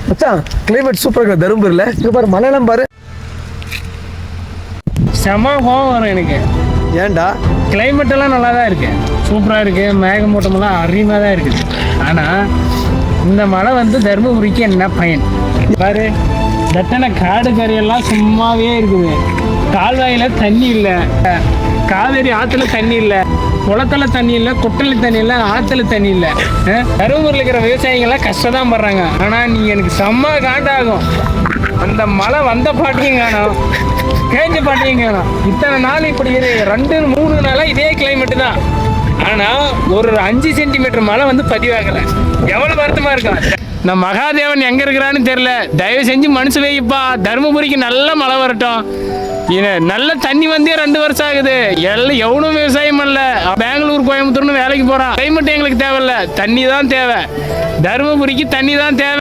மச்சான் கிளைமேட் சூப்பரா இருக்கு தருமபுரியில. இங்க பாரு மலையெல்லாம் பாரு. செம கோவம் வரும் எனக்கு. ஏன்டா? கிளைமேட் எல்லாம் நல்லா தான் இருக்கு, சூப்பரா இருக்கு, மேகமூட்டமெல்லாம் அருமையாக தான் இருக்குது. ஆனா இந்த மழை வந்து தருமபுரிக்கு என்ன பயன் பாரு. தட்டன காடு கரையெல்லாம் சும்மாவே இருக்குது. கால்வாயில தண்ணி இல்லை, காவேரி ஆற்றுல தண்ணி இல்லை, குளத்துல தண்ணி இல்லை, குட்டல தண்ணி இல்லை, ஆற்றுல தண்ணி இல்லை. தருமபுரியில் இருக்கிற விவசாயிகள்லாம் கஷ்டம் படுறாங்க. ஆனால் நீ எனக்கு செம்ம காண்டாகும். அந்த மழை வந்த பாட்டையும் காணும், கேஞ்ச பாட்டையும் காணும். இத்தனை நாள் இப்படி 2-3 நாளாக இதே கிளைமேட்டு தான். ஆனால் ஒரு 5 சென்டிமீட்டர் மழை வந்து பதிவாகலை. எவ்வளோ வருத்தமாக இருக்கும். நான் மகாதேவன் எங்கே இருக்கிறான்னு தெரியல. தயவு செஞ்சு மனசு வைப்பா, தருமபுரிக்கு நல்ல மழை வரட்டும். நல்ல தண்ணி வந்தே 2 வருஷம் ஆகுது. எல்லாம் எவனும் விவசாயம் பண்ணல. பெங்களூர் கோயம்புத்தூர்னு வேலைக்கு போகிறான். கிளைமேட் எங்களுக்கு தேவையில்ல, தண்ணி தான் தேவை. தருமபுரிக்கு தண்ணி தான் தேவை.